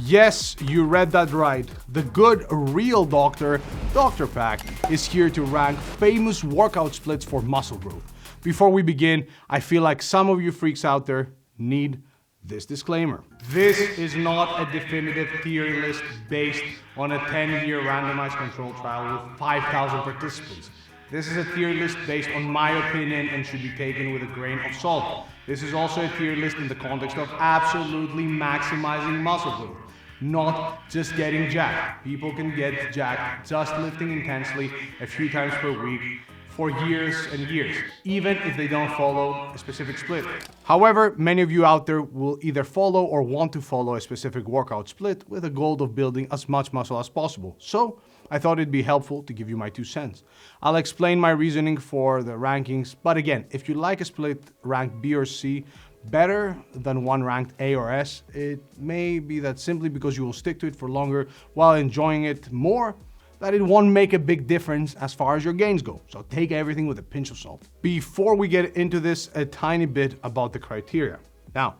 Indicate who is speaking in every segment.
Speaker 1: Yes, you read that right. The good, real doctor, DRPAK, is here to rank famous workout splits for muscle growth. Before we begin, I feel like some of you freaks out there need this disclaimer. This is not a definitive theory list based on a 10-year randomized controlled trial with 5,000 participants. This is a tier list based on my opinion and should be taken with a grain of salt. This is also a tier list in the context of absolutely maximizing muscle growth, not just getting jacked. People can get jacked just lifting intensely a few times per week for years and years, even if they don't follow a specific split. However, many of you out there will either follow or want to follow a specific workout split with a goal of building as much muscle as possible. So I thought it'd be helpful to give you my 2 cents. I'll explain my reasoning for the rankings, but again, if you like a split ranked B or C better than one ranked A or S, it may be that simply because you will stick to it for longer while enjoying it more, that it won't make a big difference as far as your gains go. So take everything with a pinch of salt. Before we get into this, a tiny bit about the criteria. Now,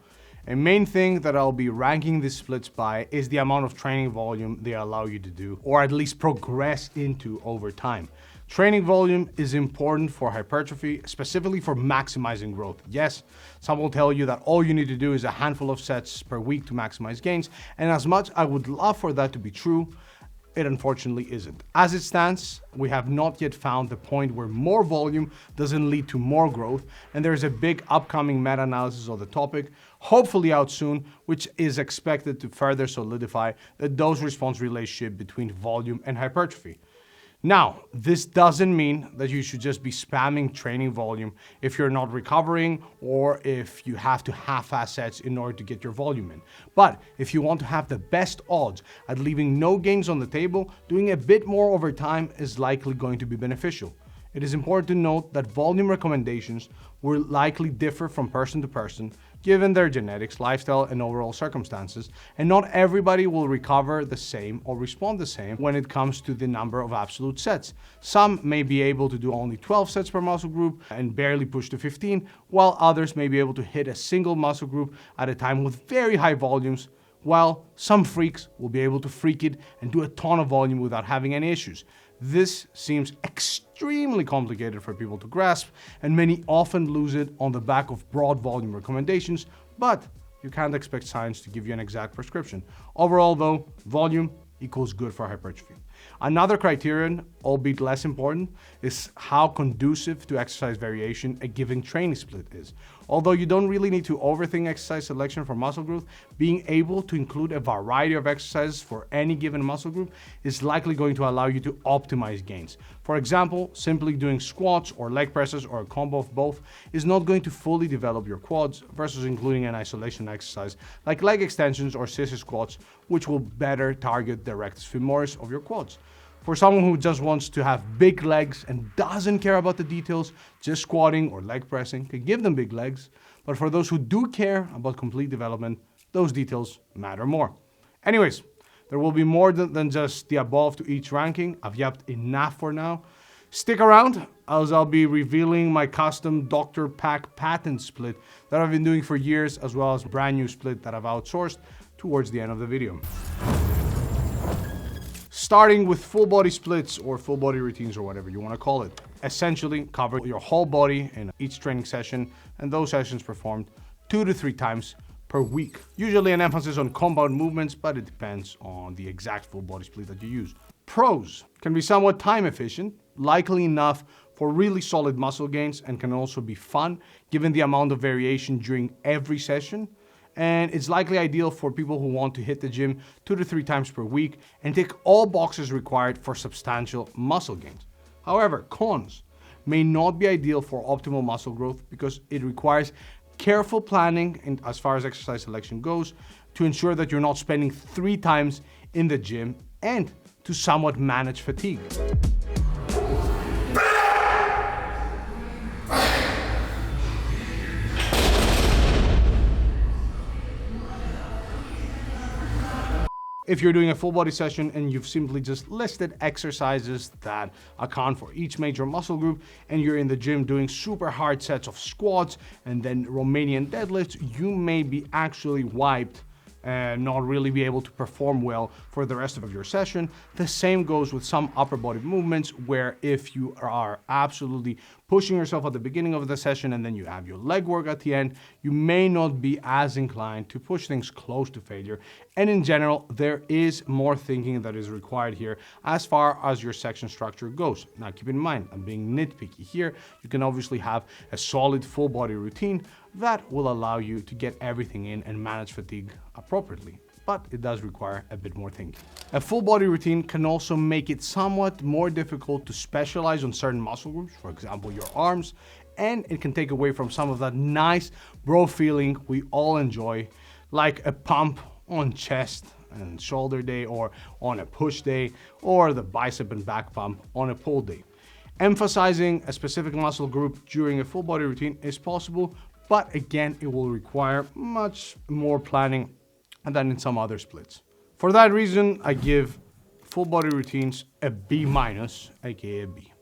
Speaker 1: a main thing that I'll be ranking these splits by is the amount of training volume they allow you to do, or at least progress into over time. Training volume is important for hypertrophy, specifically for maximizing growth. Yes, some will tell you that all you need to do is a handful of sets per week to maximize gains, and as much I would love for that to be true, it unfortunately isn't. As it stands, we have not yet found the point where more volume doesn't lead to more growth, and there's a big upcoming meta-analysis of the topic, hopefully out soon, which is expected to further solidify the dose-response relationship between volume and hypertrophy. Now, this doesn't mean that you should just be spamming training volume if you're not recovering or if you have to half-ass sets in order to get your volume in. But if you want to have the best odds at leaving no gains on the table, doing a bit more over time is likely going to be beneficial. It is important to note that volume recommendations will likely differ from person to person, given their genetics, lifestyle, and overall circumstances, and not everybody will recover the same or respond the same when it comes to the number of absolute sets. Some may be able to do only 12 sets per muscle group and barely push to 15, while others may be able to hit a single muscle group at a time with very high volumes, while some freaks will be able to freak it and do a ton of volume without having any issues. This seems extremely complicated for people to grasp, and many often lose it on the back of broad volume recommendations, but you can't expect science to give you an exact prescription. Overall though, volume equals good for hypertrophy. Another criterion, albeit less important, is how conducive to exercise variation a given training split is. Although you don't really need to overthink exercise selection for muscle growth, being able to include a variety of exercises for any given muscle group is likely going to allow you to optimize gains. For example, simply doing squats or leg presses or a combo of both is not going to fully develop your quads versus including an isolation exercise like leg extensions or scissor squats, which will better target the rectus femoris of your quads. For someone who just wants to have big legs and doesn't care about the details, just squatting or leg pressing can give them big legs. But for those who do care about complete development, those details matter more. Anyways, there will be more than just the above to each ranking. I've yapped enough for now. Stick around as I'll be revealing my custom DRPAK patent split that I've been doing for years, as well as a brand new split that I've outsourced towards the end of the video. Starting with full body splits or full body routines or whatever you want to call it. Essentially cover your whole body in each training session, and those sessions performed 2 to 3 times per week. Usually an emphasis on compound movements, but it depends on the exact full body split that you use. Pros: can be somewhat time efficient, likely enough for really solid muscle gains, and can also be fun given the amount of variation during every session. And it's likely ideal for people who want to hit the gym 2 to 3 times per week and tick all boxes required for substantial muscle gains. However, cons may not be ideal for optimal muscle growth because it requires careful planning and as far as exercise selection goes to ensure that you're not spending 3 times in the gym and to somewhat manage fatigue. If you're doing a full body session and you've simply just listed exercises that account for each major muscle group, and you're in the gym doing super hard sets of squats and then Romanian deadlifts, you may be actually wiped and not really be able to perform well for the rest of your session. The same goes with some upper body movements, where if you are absolutely pushing yourself at the beginning of the session and then you have your leg work at the end, you may not be as inclined to push things close to failure. And in general, there is more thinking that is required here as far as your section structure goes. Now keep in mind, I'm being nitpicky here. You can obviously have a solid full body routine that will allow you to get everything in and manage fatigue appropriately, but it does require a bit more thinking. A full body routine can also make it somewhat more difficult to specialize on certain muscle groups, for example, your arms, and it can take away from some of that nice bro feeling we all enjoy, like a pump on chest and shoulder day, or on a push day, or the bicep and back pump on a pull day. Emphasizing a specific muscle group during a full body routine is possible, but again, it will require much more planning than in some other splits. For that reason, I give full body routines a B-, aka a B.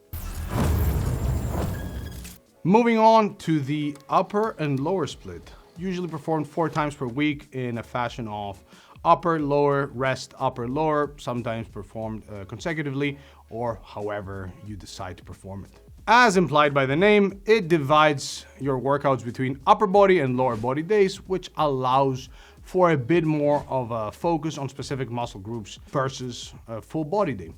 Speaker 1: Moving on to the upper and lower split, usually performed 4 times per week in a fashion of upper, lower, rest, upper, lower, sometimes performed consecutively, or however you decide to perform it. As implied by the name, it divides your workouts between upper body and lower body days, which allows for a bit more of a focus on specific muscle groups versus a full body day.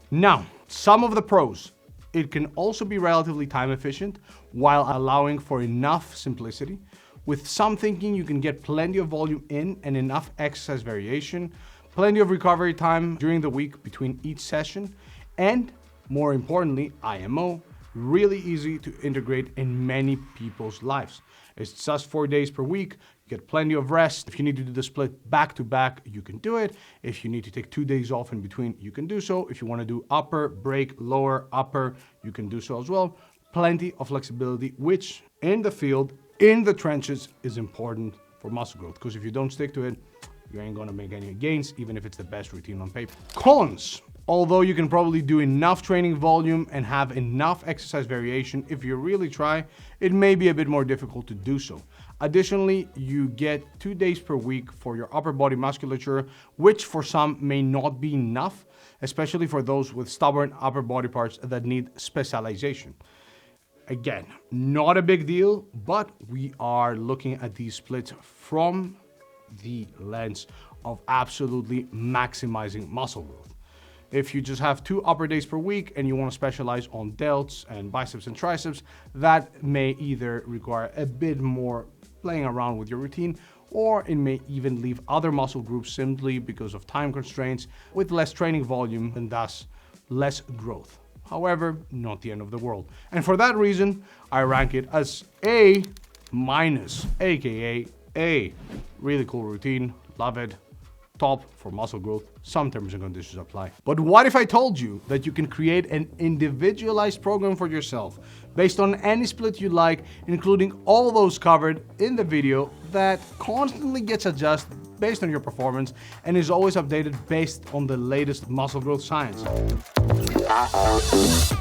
Speaker 1: Now, some of the pros: it can also be relatively time efficient while allowing for enough simplicity. With some thinking, you can get plenty of volume in and enough exercise variation, plenty of recovery time during the week between each session, and more importantly, IMO, really easy to integrate in many people's lives. It's just 4 days per week, you get plenty of rest. If you need to do the split back to back, you can do it. If you need to take 2 days off in between, you can do so. If you want to do upper, break, lower, upper, you can do so as well. Plenty of flexibility, which in the field, in the trenches, is important for muscle growth, because if you don't stick to it, you ain't gonna make any gains, even if it's the best routine on paper. Cons: although you can probably do enough training volume and have enough exercise variation, if you really try, it may be a bit more difficult to do so. Additionally, you get 2 days per week for your upper body musculature, which for some may not be enough, especially for those with stubborn upper body parts that need specialization. Again, not a big deal, but we are looking at these splits from the lens of absolutely maximizing muscle growth. If you just have 2 upper days per week and you want to specialize on delts and biceps and triceps, that may either require a bit more playing around with your routine, or it may even leave other muscle groups simply because of time constraints with less training volume and thus less growth. However, not the end of the world. And for that reason, I rank it as A-, aka A. Really cool routine, love it. Top for muscle growth, some terms and conditions apply. But what if I told you that you can create an individualized program for yourself based on any split you like, including all those covered in the video, that constantly gets adjusted based on your performance and is always updated based on the latest muscle growth science?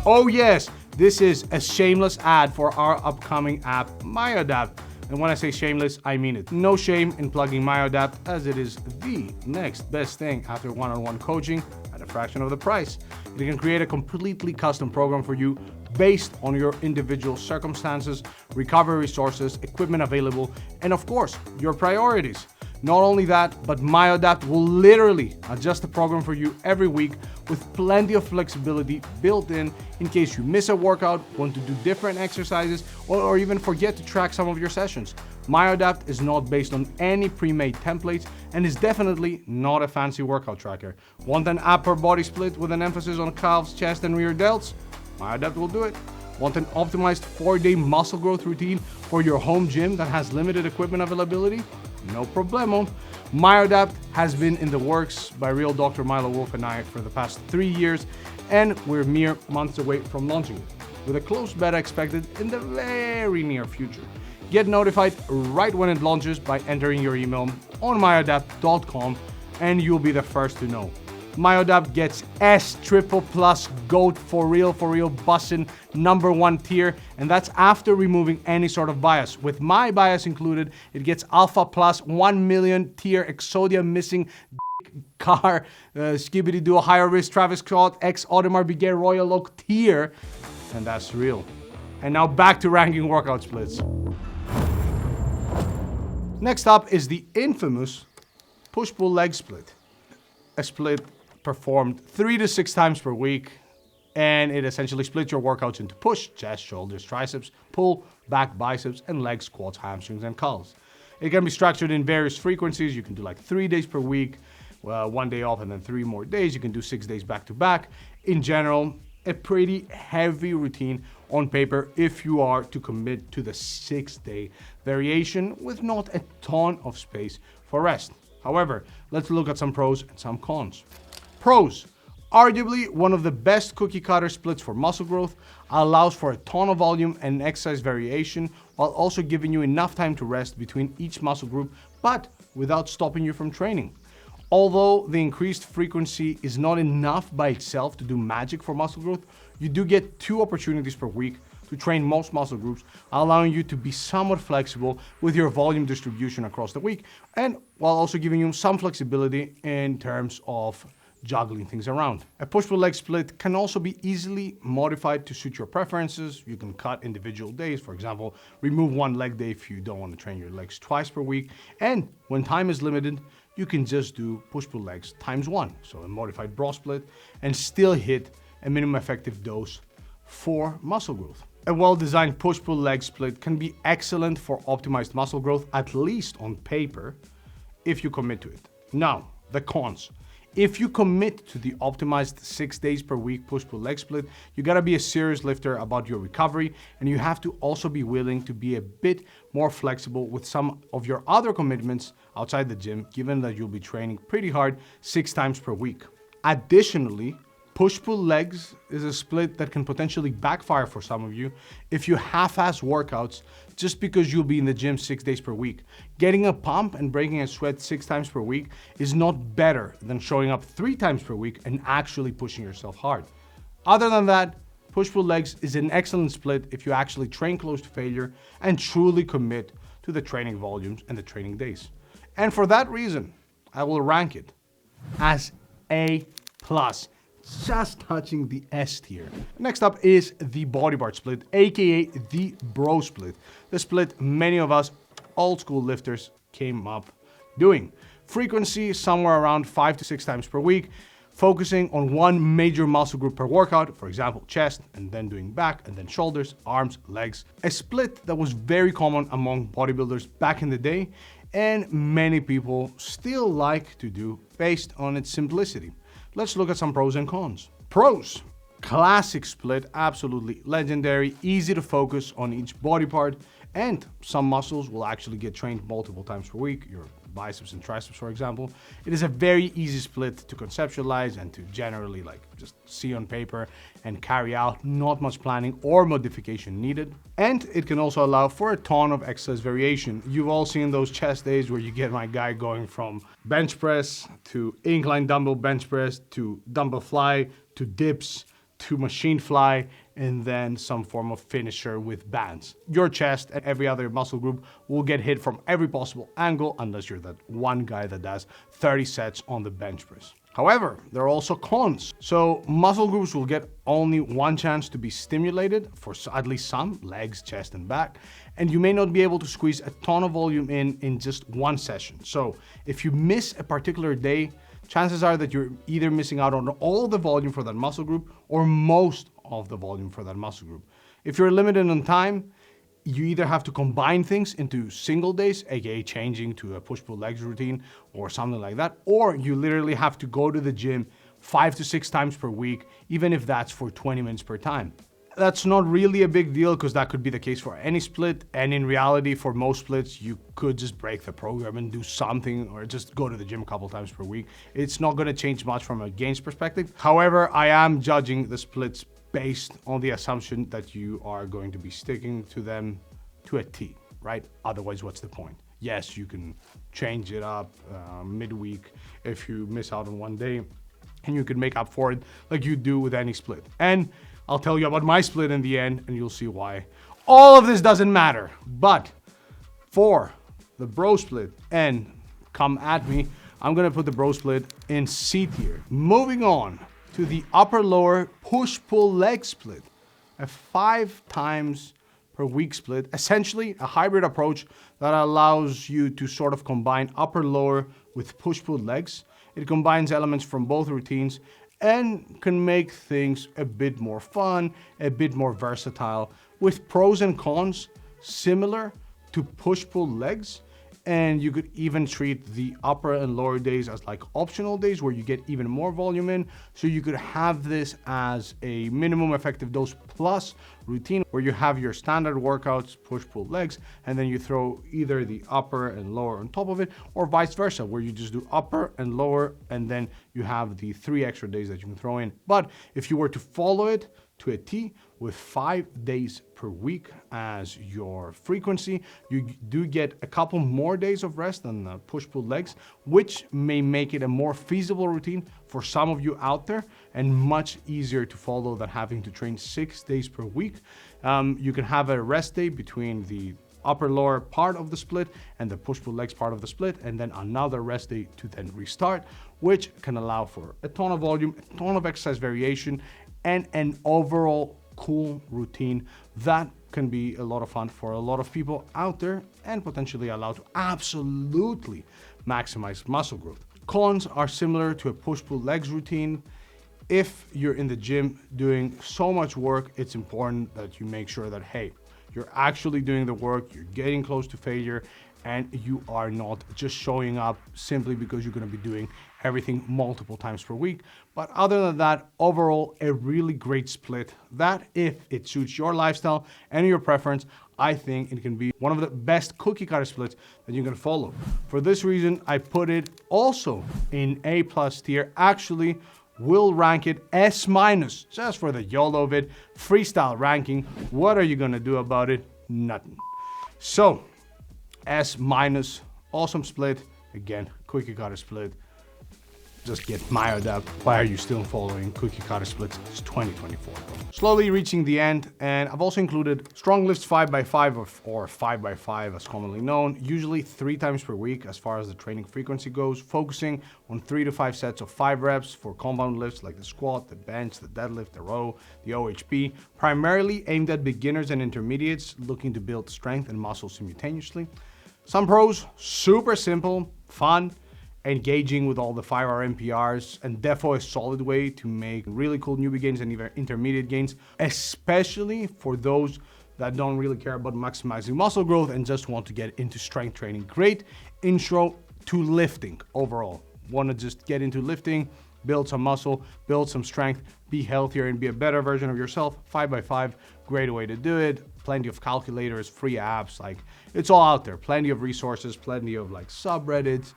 Speaker 1: Oh yes, this is a shameless ad for our upcoming app, MyAdapt. And when I say shameless, I mean it. No shame in plugging MyAdapt, as it is the next best thing after one-on-one coaching at a fraction of the price. It can create a completely custom program for you based on your individual circumstances, recovery resources, equipment available, and of course, your priorities. Not only that, but MyAdapt will literally adjust the program for you every week with plenty of flexibility built in case you miss a workout, want to do different exercises, or even forget to track some of your sessions. MyAdapt is not based on any pre-made templates and is definitely not a fancy workout tracker. Want an upper body split with an emphasis on calves, chest, and rear delts? MyAdapt will do it. Want an optimized 4-day muscle growth routine for your home gym that has limited equipment availability? No problemo. MyAdapt has been in the works by real Dr. Milo Wolf and I for the past 3 years, and we're mere months away from launching it, with a close beta expected in the very near future. Get notified right when it launches by entering your email on myadapt.com, and you'll be the first to know. MyAdapt gets S triple plus GOAT for real bussin' #1 tier, and that's after removing any sort of bias. With my bias included, it gets Alpha plus 1 million tier Exodia missing car, Skibbity Duo higher risk Travis Scott X Audemars Piguet Royal Oak tier, and that's real. And now back to ranking workout splits. Next up is the infamous push-pull leg split. A split performed 3 to 6 times per week, and it essentially splits your workouts into push, chest, shoulders, triceps, pull, back, biceps, and legs, quads, hamstrings, and calves. It can be structured in various frequencies. You can do like 3 days per week, 1 day off, and then 3 more days. You can do 6 days back to back. In general, a pretty heavy routine on paper if you are to commit to the 6-day variation with not a ton of space for rest. However, let's look at some pros and some cons. Pros: arguably one of the best cookie cutter splits for muscle growth, allows for a ton of volume and exercise variation while also giving you enough time to rest between each muscle group, but without stopping you from training. Although the increased frequency is not enough by itself to do magic for muscle growth, you do get 2 opportunities per week to train most muscle groups, allowing you to be somewhat flexible with your volume distribution across the week, and while also giving you some flexibility in terms of juggling things around. A push-pull leg split can also be easily modified to suit your preferences. You can cut individual days, for example, remove 1 leg day if you don't want to train your legs twice per week, and when time is limited, you can just do push-pull legs ×1, so a modified bra split, and still hit a minimum effective dose for muscle growth. A well-designed push-pull leg split can be excellent for optimized muscle growth, at least on paper, if you commit to it. Now, the cons. If you commit to the optimized 6 days per week push-pull leg split, you gotta be a serious lifter about your recovery, and you have to also be willing to be a bit more flexible with some of your other commitments outside the gym, given that you'll be training pretty hard 6 times per week. Additionally, push-pull legs is a split that can potentially backfire for some of you if you half-ass workouts just because you'll be in the gym 6 days per week. Getting a pump and breaking a sweat 6 times per week is not better than showing up 3 times per week and actually pushing yourself hard. Other than that, push-pull legs is an excellent split if you actually train close to failure and truly commit to the training volumes and the training days. And for that reason, I will rank it as A+. Just touching the S tier. Next up is the body part split, aka the bro split. The split many of us old school lifters came up doing. Frequency somewhere around 5 to 6 times per week, focusing on 1 major muscle group per workout, for example, chest, and then doing back, and then shoulders, arms, legs. A split that was very common among bodybuilders back in the day, and many people still like to do based on its simplicity. Let's look at some pros and cons. Pros: classic split, absolutely legendary, easy to focus on each body part, and some muscles will actually get trained multiple times per week, your biceps and triceps, for example. It is a very easy split to conceptualize and to generally just see on paper and carry out, not much planning or modification needed. And it can also allow for a ton of exercise variation. You've all seen those chest days where you get my guy going from bench press to incline dumbbell bench press to dumbbell fly to dips to machine fly, and then some form of finisher with bands. Your chest and every other muscle group will get hit from every possible angle unless you're that one guy that does 30 sets on the bench press. However, there are also cons. So muscle groups will get only 1 chance to be stimulated for at least some, legs, chest, and back, and you may not be able to squeeze a ton of volume in just 1 session. So if you miss a particular day, chances are that you're either missing out on all the volume for that muscle group or most of the volume for that muscle group. If you're limited on time, you either have to combine things into single days, aka changing to a push-pull legs routine or something like that, or you literally have to go to the gym 5 to 6 times per week, even if that's for 20 minutes per time. That's not really a big deal because that could be the case for any split, and in reality for most splits you could just break the program and do something or just go to the gym a couple times per week. It's not going to change much from a gains perspective. However, I am judging the splits based on the assumption that you are going to be sticking to them to a T, right? Otherwise, what's the point? Yes, you can change it up midweek if you miss out on 1 day, and you can make up for it like you do with any split. And I'll tell you about my split in the end, and you'll see why. All of this doesn't matter, but for the bro split, and come at me, I'm gonna put the bro split in C tier. Moving on to the upper lower push-pull leg split, a 5 times per week split, essentially a hybrid approach that allows you to sort of combine upper lower with push-pull legs. It combines elements from both routines and can make things a bit more fun, a bit more versatile, with pros and cons similar to push-pull legs. And you could even treat the upper and lower days as like optional days where you get even more volume in. So you could have this as a minimum effective dose plus routine where you have your standard workouts, push-pull legs, and then you throw either the upper and lower on top of it, or vice versa, where you just do upper and lower, and then you have the 3 extra days that you can throw in. But if you were to follow it to a T with 5 days per week as your frequency, you do get a couple more days of rest than the push-pull legs, which may make it a more feasible routine for some of you out there and much easier to follow than having to train 6 days per week. You can have a rest day between the upper lower part of the split and the push-pull legs part of the split, and then another rest day to then restart, which can allow for a ton of volume, a ton of exercise variation, and an overall cool routine that can be a lot of fun for a lot of people out there and potentially allow to absolutely maximize muscle growth. Cons are similar to a push-pull legs routine. If you're in the gym doing so much work, it's important that you make sure that, hey, you're actually doing the work, you're getting close to failure, and you are not just showing up simply because you're going to be doing everything multiple times per week. But other than that, overall, a really great split that, if it suits your lifestyle and your preference, I think it can be one of the best cookie cutter splits that you can follow. For this reason, I put it also in A+ tier. Actually, will rank it S-, just for the YOLO of it. Freestyle ranking. What are you gonna do about it? Nothing. So, S-, awesome split. Again, cookie cutter split. Just get MyAdapt. Why are you still following cookie cutter splits? It's 2024. Slowly reaching the end, and I've also included strong lifts 5x5 or 5x5 as commonly known, usually 3 times per week as far as the training frequency goes, focusing on 3 to 5 sets of 5 reps for compound lifts like the squat, the bench, the deadlift, the row, the OHP, primarily aimed at beginners and intermediates looking to build strength and muscle simultaneously. Some pros, super simple, fun, engaging with all the 5R NPRs, and defo a solid way to make really cool newbie gains and even intermediate gains, especially for those that don't really care about maximizing muscle growth and just want to get into strength training. Great intro to lifting overall. Want to just get into lifting, build some muscle, build some strength, be healthier and be a better version of yourself. 5x5, great way to do it. Plenty of calculators, free apps, like it's all out there. Plenty of resources, plenty of like subreddits,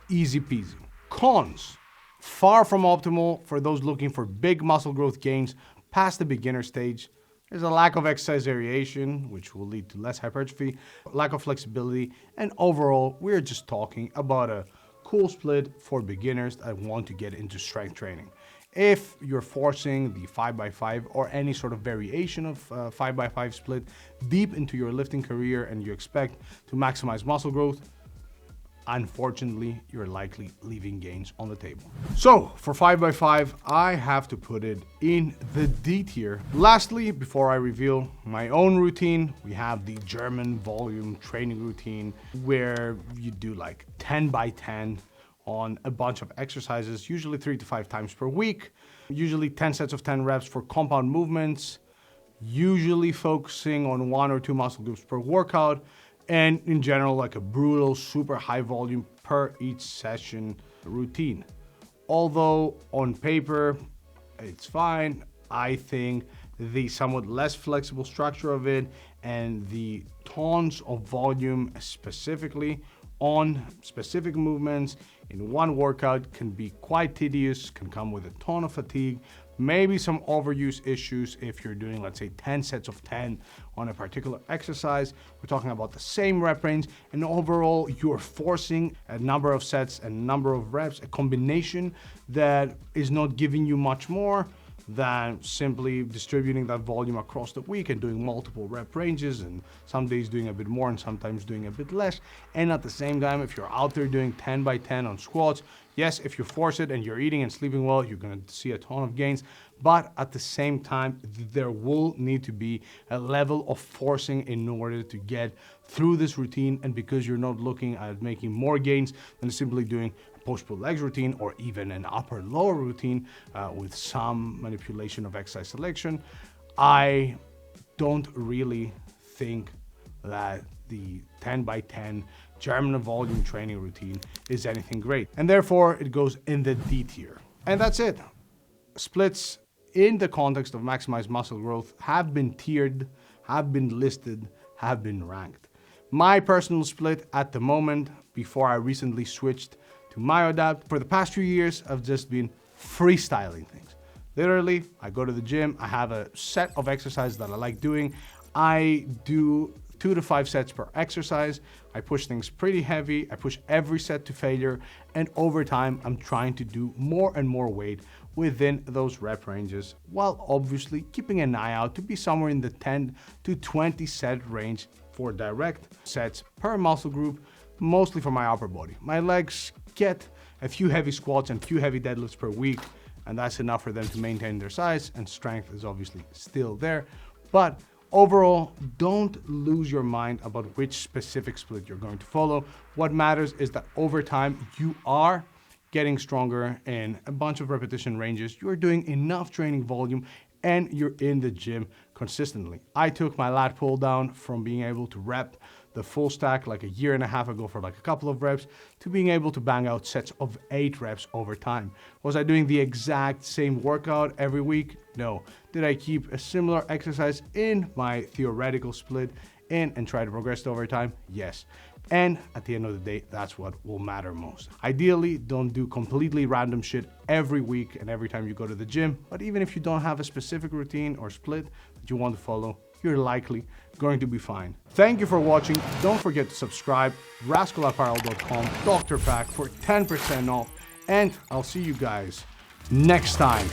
Speaker 1: easy peasy. Cons, far from optimal for those looking for big muscle growth gains past the beginner stage. There's a lack of exercise variation, which will lead to less hypertrophy, lack of flexibility, and overall, we're just talking about a cool split for beginners that want to get into strength training. If you're forcing the 5x5 or any sort of variation of 5x5 split deep into your lifting career and you expect to maximize muscle growth, unfortunately, you're likely leaving gains on the table. So for 5x5, I have to put it in the D tier. Lastly, before I reveal my own routine, we have the German volume training routine where you do like 10x10 on a bunch of exercises, usually 3 to 5 times per week, usually 10 sets of 10 reps for compound movements, usually focusing on 1 or 2 muscle groups per workout, and in general, like a brutal, super high volume per each session routine. Although on paper, it's fine, I think the somewhat less flexible structure of it and the tons of volume specifically on specific movements in one workout can be quite tedious, can come with a ton of fatigue, Maybe some overuse issues if you're doing, let's say, 10 sets of 10 on a particular exercise. We're talking about the same rep range, and overall you're forcing a number of sets and number of reps, a combination that is not giving you much more than simply distributing that volume across the week and doing multiple rep ranges, and some days doing a bit more and sometimes doing a bit less. And at the same time, if you're out there doing 10 by 10 on squats, yes, if you force it and you're eating and sleeping well, you're gonna see a ton of gains. But at the same time, there will need to be a level of forcing in order to get through this routine. And because you're not looking at making more gains than simply doing push-pull legs routine or even an upper-lower routine with some manipulation of exercise selection, I don't really think that the 10 by 10 German volume training routine is anything great. And therefore, it goes in the D tier. And that's it. Splits in the context of maximized muscle growth have been tiered, have been listed, have been ranked. My personal split at the moment, before I recently switched to MyAdapt, for the past few years, I've just been freestyling things. Literally, I go to the gym, I have a set of exercises that I like doing. I do 2 to 5 sets per exercise. I push things pretty heavy. I push every set to failure. And over time, I'm trying to do more and more weight within those rep ranges, while obviously keeping an eye out to be somewhere in the 10 to 20 set range for direct sets per muscle group, mostly for my upper body. My legs get a few heavy squats and a few heavy deadlifts per week, and that's enough for them to maintain their size, and strength is obviously still there. But overall, don't lose your mind about which specific split you're going to follow. What matters is that over time, you are getting stronger in a bunch of repetition ranges. You're doing enough training volume and you're in the gym consistently. I took my lat pull down from being able to rep the full stack like a year and a half ago for like a couple of reps to being able to bang out sets of 8 reps over time. Was I doing the exact same workout every week? No. Did I keep a similar exercise in my theoretical split in and try to progress over time? Yes. And at the end of the day, that's what will matter most. Ideally, don't do completely random shit every week and every time you go to the gym. But even if you don't have a specific routine or split that you want to follow, you're likely going to be fine. Thank you for watching. Don't forget to subscribe, rascalapparel.com, DRPAK for 10% off, and I'll see you guys next time.